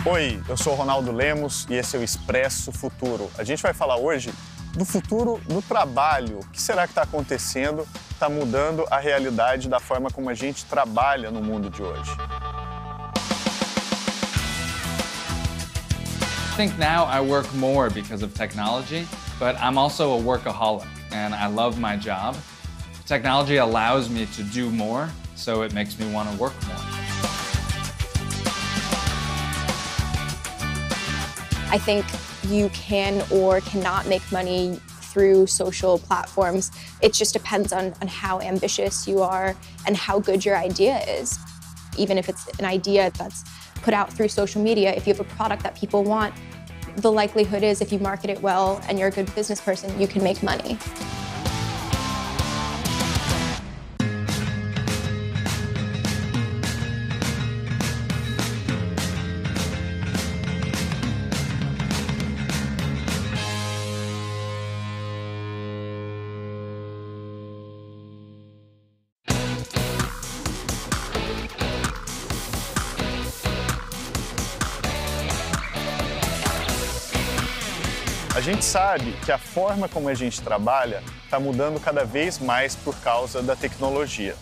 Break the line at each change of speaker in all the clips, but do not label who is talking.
Oi, eu sou o Ronaldo Lemos e esse é o Expresso Futuro. A gente vai falar hoje do futuro do trabalho. O que será que está acontecendo? Está mudando a realidade da forma como a gente trabalha no mundo de hoje.
I think now I work more because of technology, but I'm also a workaholic and I love my job. Technology allows me to do more, so it makes me want to work more.
I think you can or cannot make money through social platforms. It just depends on how ambitious you are and how good your idea is. Even if it's an idea that's put out through social media, if you have a product that people want, the likelihood is if you market it well and you're a good business person, you can make money.
A gente sabe que a forma como a gente trabalha está mudando cada vez mais por causa da tecnologia.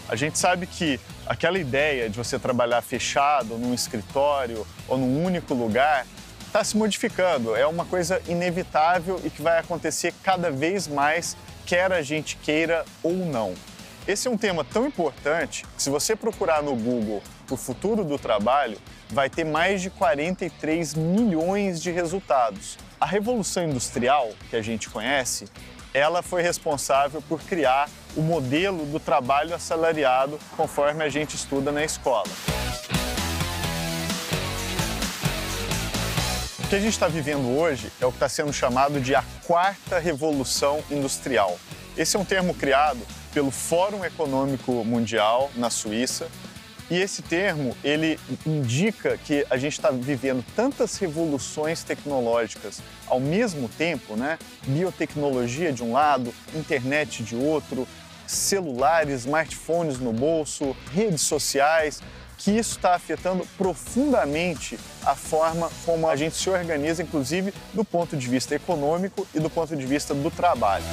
A gente sabe que aquela ideia de você trabalhar fechado num escritório ou num único lugar está se modificando. É uma coisa inevitável e que vai acontecer cada vez mais, quer a gente queira ou não. Esse é um tema tão importante que, se você procurar no Google o futuro do trabalho, vai ter mais de 43 milhões de resultados. A Revolução Industrial, que a gente conhece, ela foi responsável por criar o modelo do trabalho assalariado conforme a gente estuda na escola. O que a gente está vivendo hoje é o que está sendo chamado de a quarta revolução industrial. Esse é um termo criado pelo Fórum Econômico Mundial, na Suíça, e esse termo, ele indica que a gente está vivendo tantas revoluções tecnológicas ao mesmo tempo, né? Biotecnologia de um lado, internet de outro, celulares, smartphones no bolso, redes sociais, que isso está afetando profundamente a forma como a gente se organiza, inclusive do ponto de vista econômico e do ponto de vista do trabalho.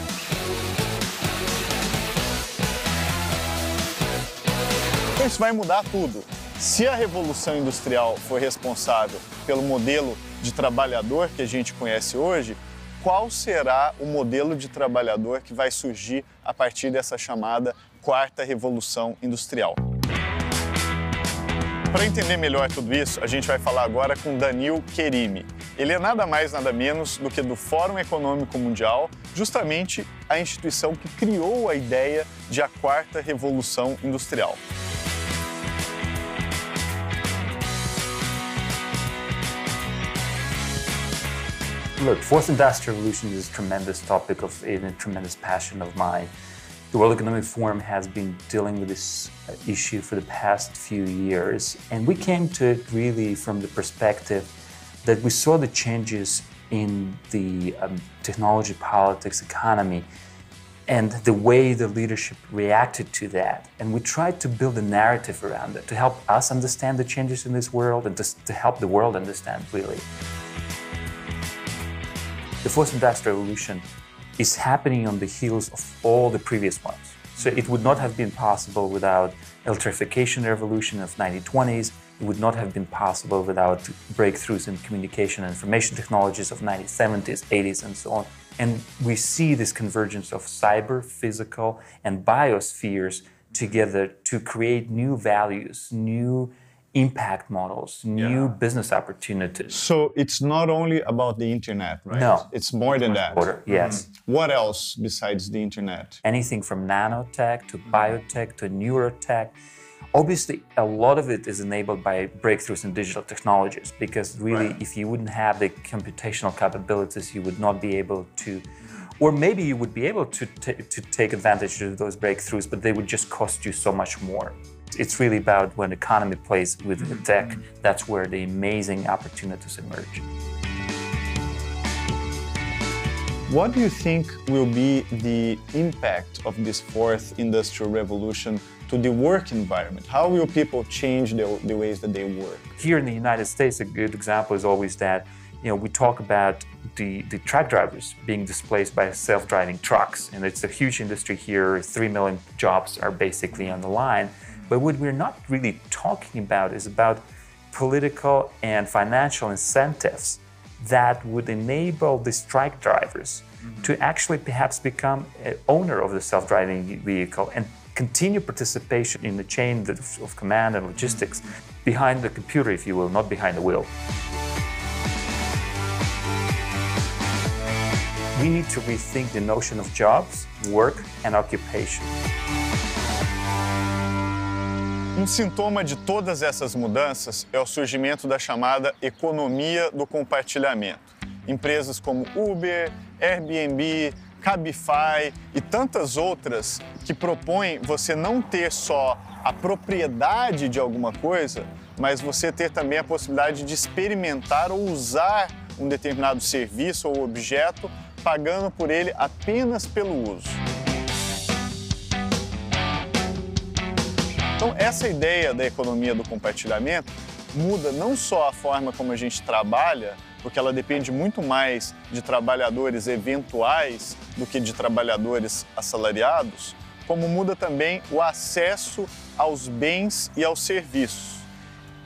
Então isso vai mudar tudo. Se a Revolução Industrial foi responsável pelo modelo de trabalhador que a gente conhece hoje, qual será o modelo de trabalhador que vai surgir a partir dessa chamada quarta Revolução Industrial? Para entender melhor tudo isso, a gente vai falar agora com Daniil Kerimi. Ele é nada mais, nada menos do que do Fórum Econômico Mundial, justamente a instituição que criou a ideia de a quarta Revolução Industrial.
Look, fourth industrial revolution is a tremendous topic and a tremendous passion of mine. The World Economic Forum has been dealing with this issue for the past few years, and we came to it really from the perspective that we saw the changes in the technology, politics, economy, and the way the leadership reacted to that. And we tried to build a narrative around it to help us understand the changes in this world and to help the world understand, really. The fourth industrial revolution is happening on the heels of all the previous ones. So it would not have been possible without electrification revolution of 1920s. It would not have been possible without breakthroughs in communication and information technologies of 1970s, 80s, and so on. And we see this convergence of cyber, physical, and biospheres together to create new values, new impact models, new business opportunities.
So it's not only about the internet, right?
No.
It's more than that.
Yes.
What else besides the internet?
Anything from nanotech to biotech to neurotech. Obviously, a lot of it is enabled by breakthroughs in digital technologies, because really, if you wouldn't have the computational capabilities, you would not be able to, or maybe you would be able to take advantage of those breakthroughs, but they would just cost you so much more. It's really about when the economy plays with the tech, that's where the amazing opportunities emerge.
What do you think will be the impact of this fourth industrial revolution to the work environment? How will people change the ways that they work?
Here in the United States, a good example is always that, we talk about the truck drivers being displaced by self-driving trucks, and it's a huge industry here. 3 million jobs are basically on the line. But what we're not really talking about is about political and financial incentives that would enable these truck drivers to actually perhaps become an owner of the self-driving vehicle and continue participation in the chain of command and logistics behind the computer, if you will, not behind the wheel. We need to rethink the notion of jobs, work, and occupation.
Sintoma de todas essas mudanças é o surgimento da chamada economia do compartilhamento. Empresas como Uber, Airbnb, Cabify e tantas outras que propõem você não ter só a propriedade de alguma coisa, mas você ter também a possibilidade de experimentar ou usar um determinado serviço ou objeto, pagando por ele apenas pelo uso. Então, essa ideia da economia do compartilhamento muda não só a forma como a gente trabalha, porque ela depende muito mais de trabalhadores eventuais do que de trabalhadores assalariados, como muda também o acesso aos bens e aos serviços.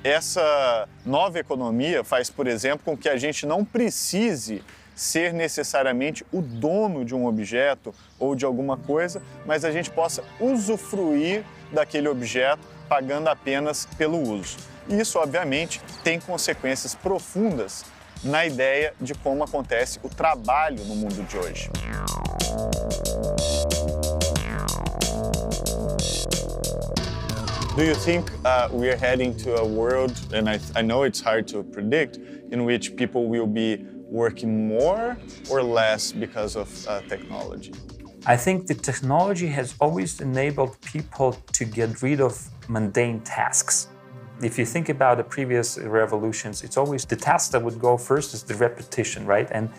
Essa nova economia faz, por exemplo, com que a gente não precise ser necessariamente o dono de um objeto ou de alguma coisa, mas a gente possa usufruir daquele objeto pagando apenas pelo uso. E isso, obviamente, tem consequências profundas na ideia de como acontece o trabalho no mundo de hoje. Do you think we are heading to a world, and I know it's hard to predict, in which people will be working more or less because of technology?
I think the technology has always enabled people to get rid of mundane tasks. If you think about the previous revolutions, it's always the task that would go first is the repetition, right? And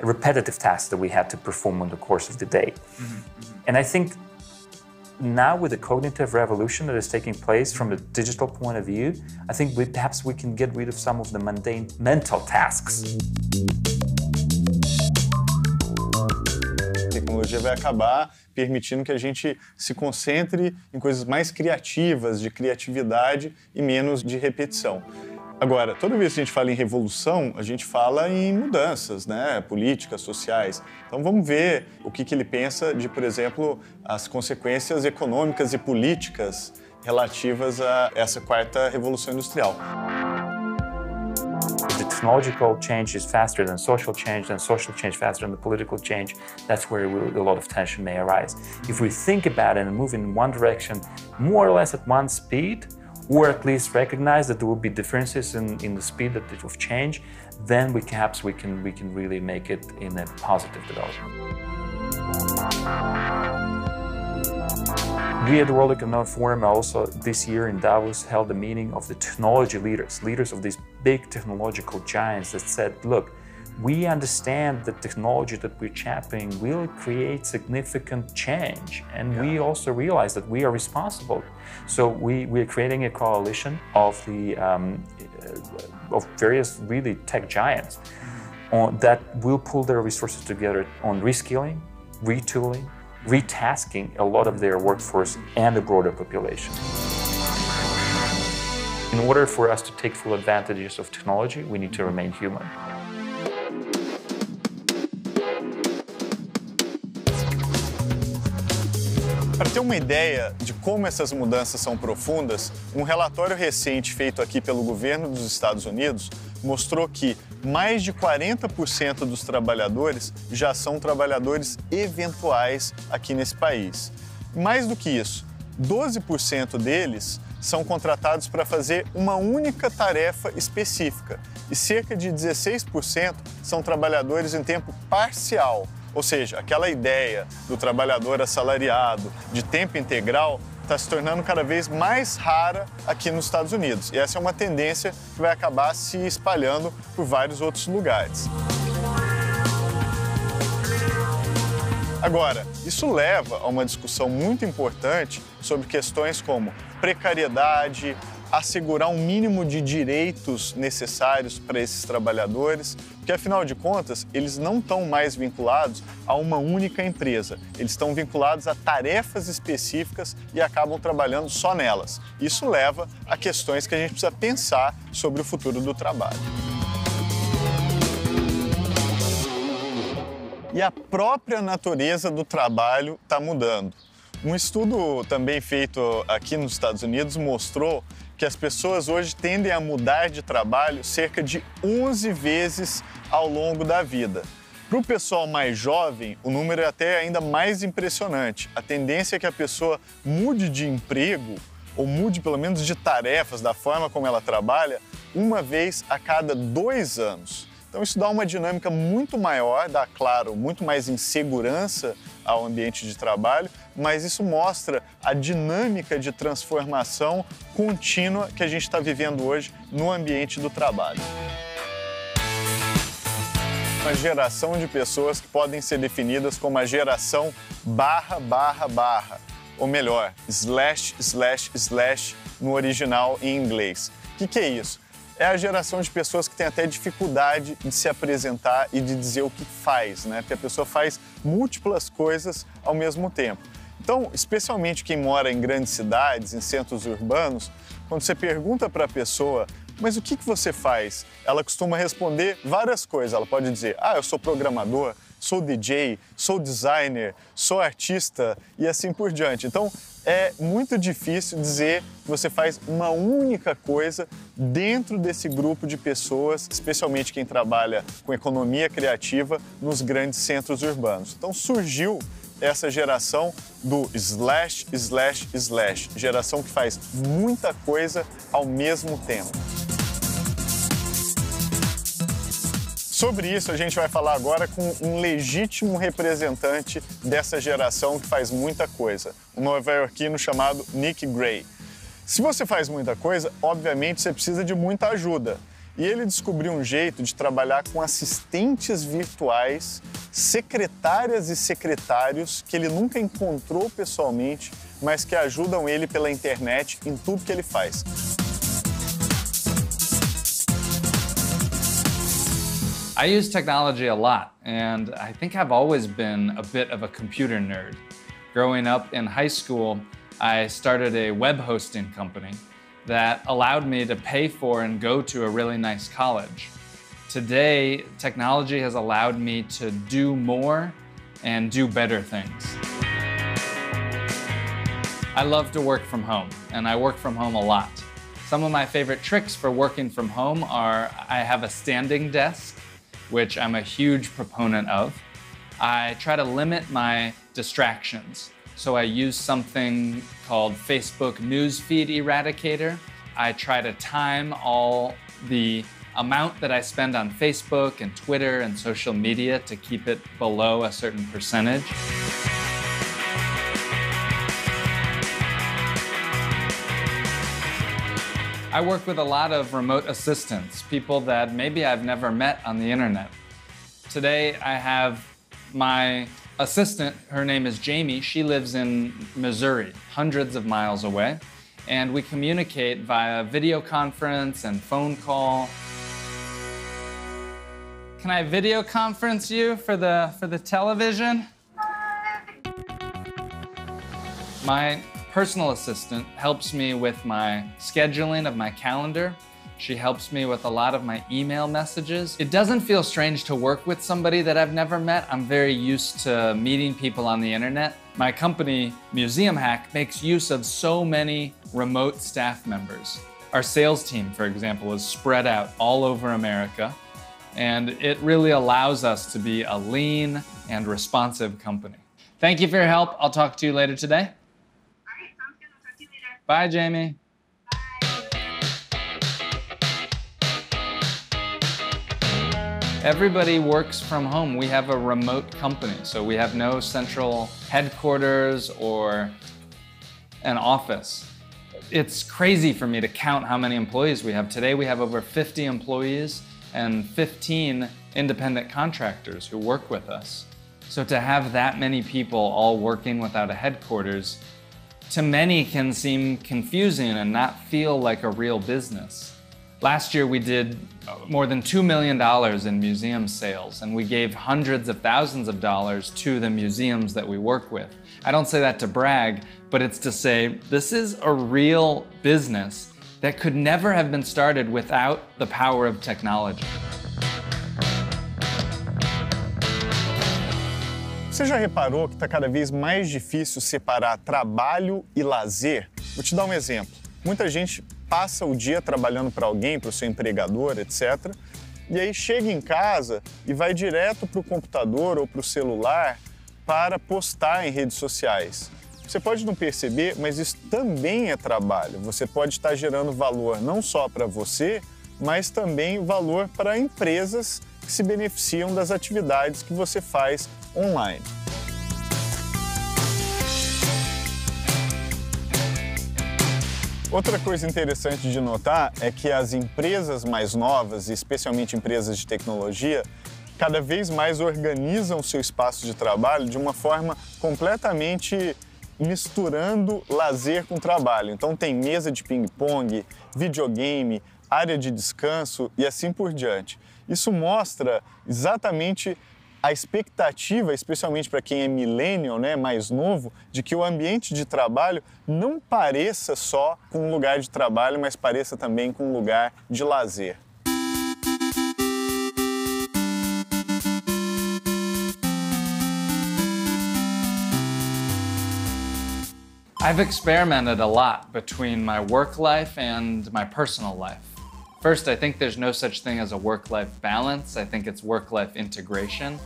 repetitive tasks that we had to perform on the course of the day. And I think now with the cognitive revolution that is taking place from a digital point of view, I think perhaps we can get rid of some of the mundane mental tasks.
A tecnologia vai acabar permitindo que a gente se concentre em coisas mais criativas, de criatividade e menos de repetição. Agora, toda vez que a gente fala em revolução, a gente fala em mudanças, né, políticas, sociais. Então vamos ver o que ele pensa de, por exemplo, as consequências econômicas e políticas relativas a essa quarta revolução industrial.
If the technological change is faster than social change faster than the political change, that's where a lot of tension may arise. If we think about it and move in one direction, more or less at one speed, or at least recognize that there will be differences in the speed of change, then perhaps we can really make it in a positive development. We at the World Economic Forum also this year in Davos held a meeting of the technology leaders of these big technological giants that said, look, we understand that technology that we're championing will create significant change, and we also realize that we are responsible. So we're creating a coalition of various really tech giants that will pull their resources together on reskilling, retooling, retasking a lot of their workforce and the broader population. In order for us to take full advantages of technology, we need to remain human.
Para ter uma ideia de como essas mudanças são profundas, um relatório recente feito aqui pelo governo dos Estados Unidos mostrou que mais de 40% dos trabalhadores já são trabalhadores eventuais aqui nesse país. Mais do que isso, 12% deles são contratados para fazer uma única tarefa específica e cerca de 16% são trabalhadores em tempo parcial. Ou seja, aquela ideia do trabalhador assalariado, de tempo integral, está se tornando cada vez mais rara aqui nos Estados Unidos. E essa é uma tendência que vai acabar se espalhando por vários outros lugares. Agora, isso leva a uma discussão muito importante sobre questões como precariedade, assegurar um mínimo de direitos necessários para esses trabalhadores, porque afinal de contas, eles não estão mais vinculados a uma única empresa. Eles estão vinculados a tarefas específicas e acabam trabalhando só nelas. Isso leva a questões que a gente precisa pensar sobre o futuro do trabalho. E a própria natureza do trabalho está mudando. Um estudo também feito aqui nos Estados Unidos mostrou que as pessoas hoje tendem a mudar de trabalho cerca de 11 vezes ao longo da vida. Para o pessoal mais jovem, o número é até ainda mais impressionante. A tendência é que a pessoa mude de emprego, ou mude pelo menos de tarefas, da forma como ela trabalha, uma vez a cada 2 anos. Então isso dá uma dinâmica muito maior, dá, claro, muito mais insegurança ao ambiente de trabalho, mas isso mostra a dinâmica de transformação contínua que a gente está vivendo hoje no ambiente do trabalho. Uma geração de pessoas que podem ser definidas como a geração ///, ou melhor, /// no original em inglês. O que é isso? É a geração de pessoas que tem até dificuldade de se apresentar e de dizer o que faz, né? Porque a pessoa faz múltiplas coisas ao mesmo tempo. Então, especialmente quem mora em grandes cidades, em centros urbanos, quando você pergunta para a pessoa, mas o que você faz? Ela costuma responder várias coisas. Ela pode dizer, eu sou programador, sou DJ, sou designer, sou artista e assim por diante. Então, é muito difícil dizer que você faz uma única coisa dentro desse grupo de pessoas, especialmente quem trabalha com economia criativa nos grandes centros urbanos. Então surgiu essa geração do ///, geração que faz muita coisa ao mesmo tempo. Sobre isso, a gente vai falar agora com um legítimo representante dessa geração que faz muita coisa, um nova-iorquino chamado Nick Gray. Se você faz muita coisa, obviamente você precisa de muita ajuda. E ele descobriu um jeito de trabalhar com assistentes virtuais, secretárias e secretários que ele nunca encontrou pessoalmente, mas que ajudam ele pela internet em tudo que ele faz.
I use technology a lot, and I think I've always been a bit of a computer nerd. Growing up in high school, I started a web hosting company that allowed me to pay for and go to a really nice college. Today, technology has allowed me to do more and do better things. I love to work from home, and I work from home a lot. Some of my favorite tricks for working from home are I have a standing desk, which I'm a huge proponent of. I try to limit my distractions. So I use something called Facebook Newsfeed Eradicator. I try to time all the amount that I spend on Facebook and Twitter and social media to keep it below a certain percentage. I work with a lot of remote assistants, people that maybe I've never met on the internet. Today I have my assistant, her name is Jamie. She lives in Missouri, hundreds of miles away, and we communicate via video conference and phone call. Can I video conference you for the television? My personal assistant helps me with my scheduling of my calendar. She helps me with a lot of my email messages. It doesn't feel strange to work with somebody that I've never met. I'm very used to meeting people on the internet. My company, Museum Hack, makes use of so many remote staff members. Our sales team, for example, is spread out all over America, and it really allows us to be a lean and responsive company. Thank you for your help. I'll talk to you later today. Bye, Jamie. Everybody works from home. We have a remote company, so we have no central headquarters or an office. It's crazy for me to count how many employees we have. Today we have over 50 employees and 15 independent contractors who work with us. So to have that many people all working without a headquarters, to many can seem confusing and not feel like a real business. Last year we did more than $2 million in museum sales, and we gave hundreds of thousands of dollars to the museums that we work with. I don't say that to brag, but it's to say this is a real business that could never have been started without the power of technology.
Você já reparou que está cada vez mais difícil separar trabalho e lazer? Vou te dar um exemplo. Muita gente passa o dia trabalhando para alguém, para o seu empregador, etc. E aí chega em casa e vai direto para o computador ou para o celular para postar em redes sociais. Você pode não perceber, mas isso também é trabalho. Você pode estar gerando valor não só para você, mas também valor para empresas que se beneficiam das atividades que você faz online. Outra coisa interessante de notar é que as empresas mais novas, especialmente empresas de tecnologia, cada vez mais organizam o seu espaço de trabalho de uma forma completamente misturando lazer com trabalho. Então tem mesa de ping-pong, videogame, área de descanso e assim por diante. Isso mostra exatamente a expectativa, especialmente para quem é millennial, né, mais novo, de que o ambiente de trabalho não pareça só com um lugar de trabalho, mas pareça também com um lugar de lazer.
I've experimented a lot between my work life and my personal life. First, I think there's no such thing as a work-life balance. I think it's work-life integration.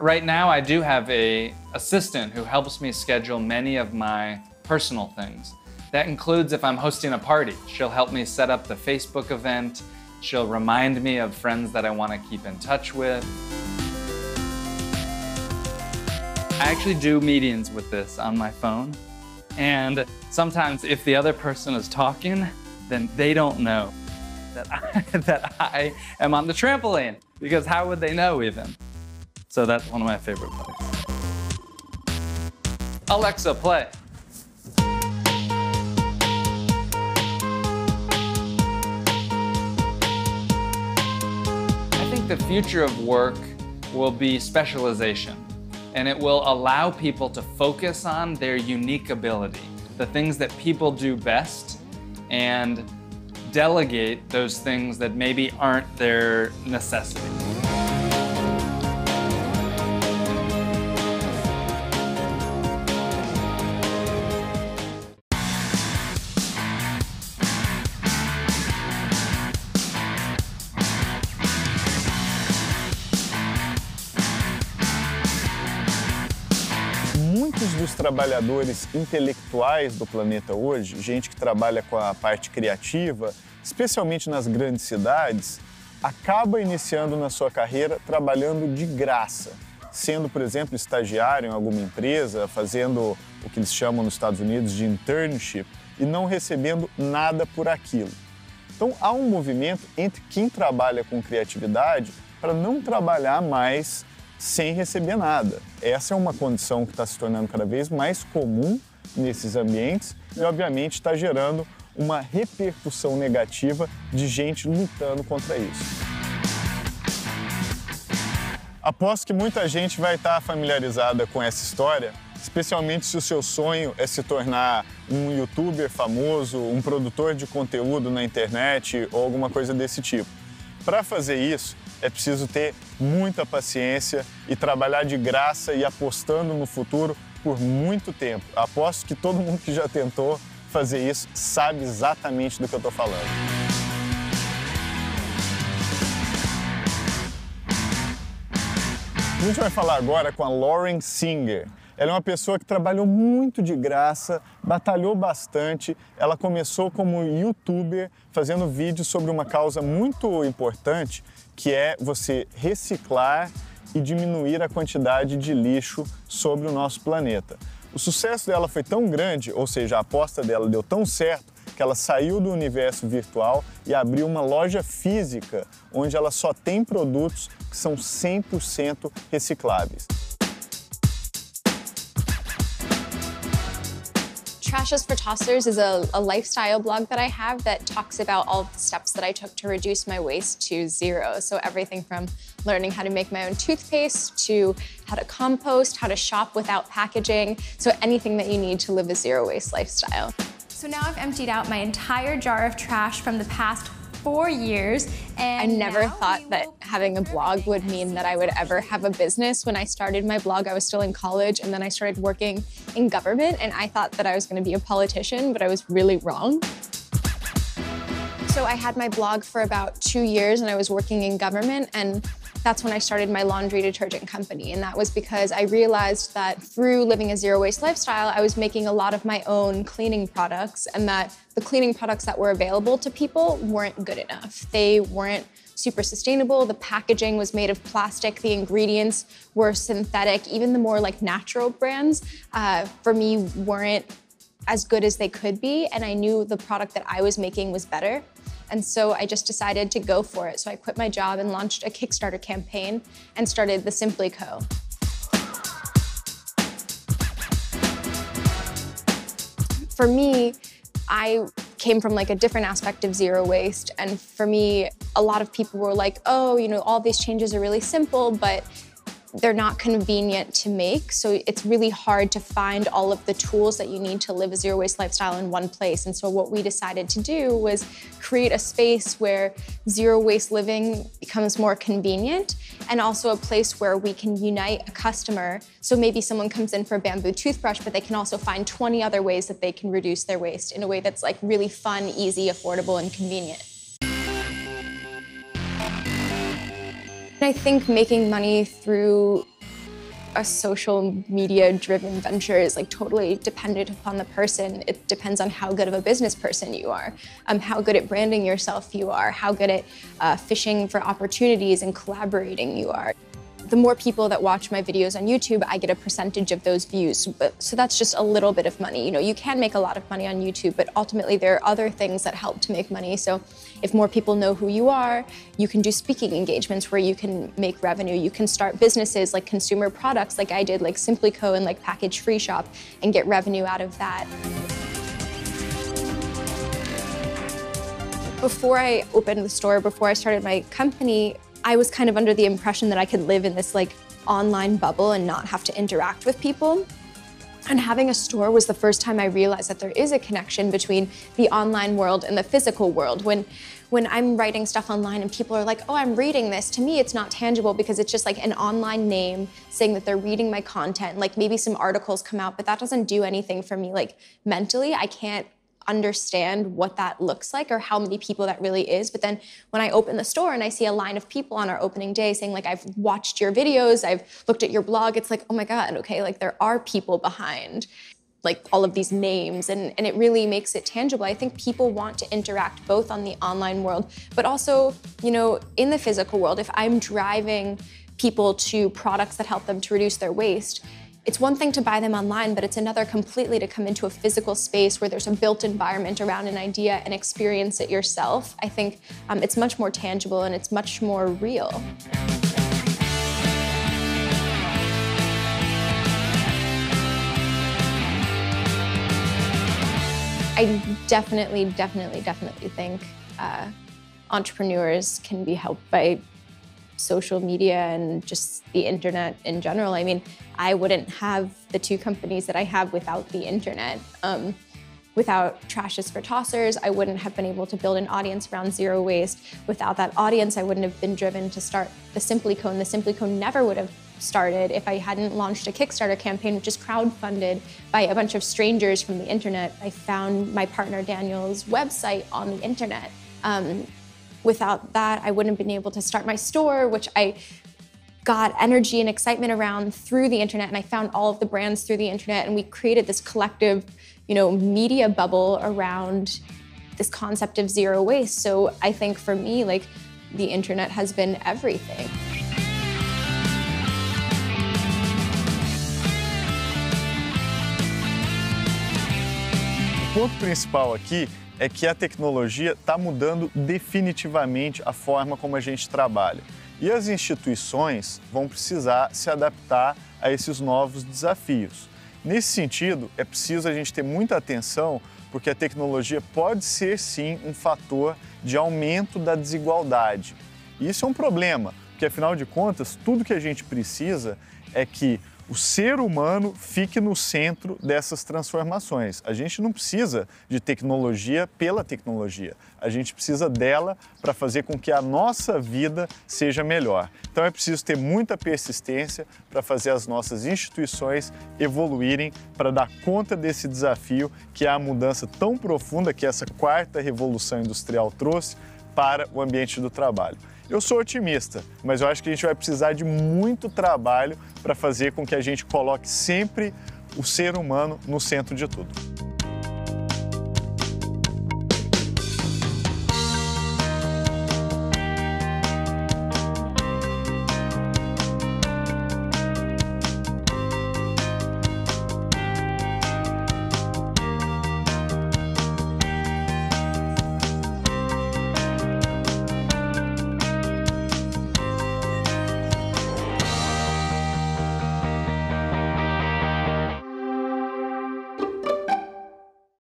Right now, I do have an assistant who helps me schedule many of my personal things. That includes if I'm hosting a party. She'll help me set up the Facebook event. She'll remind me of friends that I want to keep in touch with. I actually do meetings with this on my phone. And sometimes if the other person is talking, then they don't know that I am on the trampoline, because how would they know even? So that's one of my favorite parts. Alexa, play. I think the future of work will be specialization, and it will allow people to focus on their unique ability, the things that people do best, and delegate those things that maybe aren't their necessity.
Muitos dos trabalhadores intelectuais do planeta hoje, gente que trabalha com a parte criativa, especialmente nas grandes cidades, acaba iniciando na sua carreira trabalhando de graça, sendo, por exemplo, estagiário em alguma empresa, fazendo o que eles chamam nos Estados Unidos de internship e não recebendo nada por aquilo. Então há um movimento entre quem trabalha com criatividade para não trabalhar mais sem receber nada. Essa é uma condição que está se tornando cada vez mais comum nesses ambientes e, obviamente, está gerando uma repercussão negativa de gente lutando contra isso. Aposto que muita gente vai estar familiarizada com essa história, especialmente se o seu sonho é se tornar um youtuber famoso, um produtor de conteúdo na internet ou alguma coisa desse tipo. Para fazer isso, é preciso ter muita paciência e trabalhar de graça e apostando no futuro por muito tempo. Aposto que todo mundo que já tentou fazer isso sabe exatamente do que eu estou falando. A gente vai falar agora com a Lauren Singer. Ela é uma pessoa que trabalhou muito de graça, batalhou bastante. Ela começou como youtuber, fazendo vídeos sobre uma causa muito importante, que é você reciclar e diminuir a quantidade de lixo sobre o nosso planeta. O sucesso dela foi tão grande, ou seja, a aposta dela deu tão certo, que ela saiu do universo virtual e abriu uma loja física, onde ela só tem produtos que são 100% recicláveis.
Trashes for Tossers is a lifestyle blog that I have that talks about all of the steps that I took to reduce my waste to zero. So everything from learning how to make my own toothpaste to how to compost, how to shop without packaging. So anything that you need to live a zero waste lifestyle.
So now I've emptied out my entire jar of trash from the past 4 years. And
I never thought that having a blog would mean that I would ever have a business. When I started my blog, I was still in college, and then I started working in government, and I thought that I was going to be a politician, but I was really wrong. So I had my blog for about 2 years, and I was working in government, and that's when I started my laundry detergent company. And that was because I realized that through living a zero waste lifestyle, I was making a lot of my own cleaning products, and that the cleaning products that were available to people weren't good enough. They weren't super sustainable. The packaging was made of plastic. The ingredients were synthetic. Even the more like natural brands, for me, weren't as good as they could be. And I knew the product that I was making was better. And so I just decided to go for it. So I quit my job and launched a Kickstarter campaign and started the Simply Co. For me, I came from like a different aspect of zero waste. And for me, a lot of people were like, oh, you know, all these changes are really simple, but they're not convenient to make. So it's really hard to find all of the tools that you need to live a zero waste lifestyle in one place. And so what we decided to do was create a space where zero waste living becomes more convenient, and also a place where we can unite a customer. So maybe someone comes in for a bamboo toothbrush, but they can also find 20 other ways that they can reduce their waste in a way that's like really fun, easy, affordable, and convenient. I think making money through a social media-driven venture is like totally dependent upon the person. It depends on how good of a business person you are, how good at branding yourself you are, how good at fishing for opportunities and collaborating you are. The more people that watch my videos on YouTube, I get a percentage of those views. So that's just a little bit of money. You know, you can make a lot of money on YouTube, but ultimately there are other things that help to make money. So if more people know who you are, you can do speaking engagements where you can make revenue. You can start businesses like consumer products like I did, like Simply Co. and like Package Free Shop, and get revenue out of that. Before I opened the store, before I started my company, I was kind of under the impression that I could live in this like online bubble and not have to interact with people. And having a store was the first time I realized that there is a connection between the online world and the physical world. When I'm writing stuff online and people are like, oh, I'm reading this, to me it's not tangible because it's just like an online name saying that they're reading my content. Like maybe some articles come out, but that doesn't do anything for me. Like mentally, I can't understand what that looks like or how many people that really is. But then when I open the store and I see a line of people on our opening day saying like, I've watched your videos, I've looked at your blog, it's like, oh my God, okay, like there are people behind like all of these names, and it really makes it tangible. I think people want to interact both on the online world, but also, you know, in the physical world. If I'm driving people to products that help them to reduce their waste, it's one thing to buy them online, but it's another completely to come into a physical space where there's a built environment around an idea and experience it yourself. I think it's much more tangible and it's much more real. I definitely think entrepreneurs can be helped by social media and just the internet in general. I mean, I wouldn't have the 2 companies that I have without the internet. Without Trashes for Tossers, I wouldn't have been able to build an audience around zero waste. Without that audience, I wouldn't have been driven to start the Simply Co. And the Simply Co. never would have started if I hadn't launched a Kickstarter campaign, which is crowdfunded by a bunch of strangers from the internet. I found my partner Daniel's website on the internet. Without that, I wouldn't have been able to start my store, which I got energy and excitement around through the internet, and I found all of the brands through the internet, and we created this collective, you know, media bubble around this concept of zero waste. So I think for me, like, the internet has been everything.
O ponto principal aqui é que a tecnologia está mudando definitivamente a forma como a gente trabalha. E as instituições vão precisar se adaptar a esses novos desafios. Nesse sentido, é preciso a gente ter muita atenção, porque a tecnologia pode ser, sim, um fator de aumento da desigualdade. E isso é um problema, porque, afinal de contas, tudo que a gente precisa é que o ser humano fique no centro dessas transformações. A gente não precisa de tecnologia pela tecnologia. A gente precisa dela para fazer com que a nossa vida seja melhor. Então é preciso ter muita persistência para fazer as nossas instituições evoluírem para dar conta desse desafio que é a mudança tão profunda que essa quarta revolução industrial trouxe para o ambiente do trabalho. Eu sou otimista, mas eu acho que a gente vai precisar de muito trabalho para fazer com que a gente coloque sempre o ser humano no centro de tudo.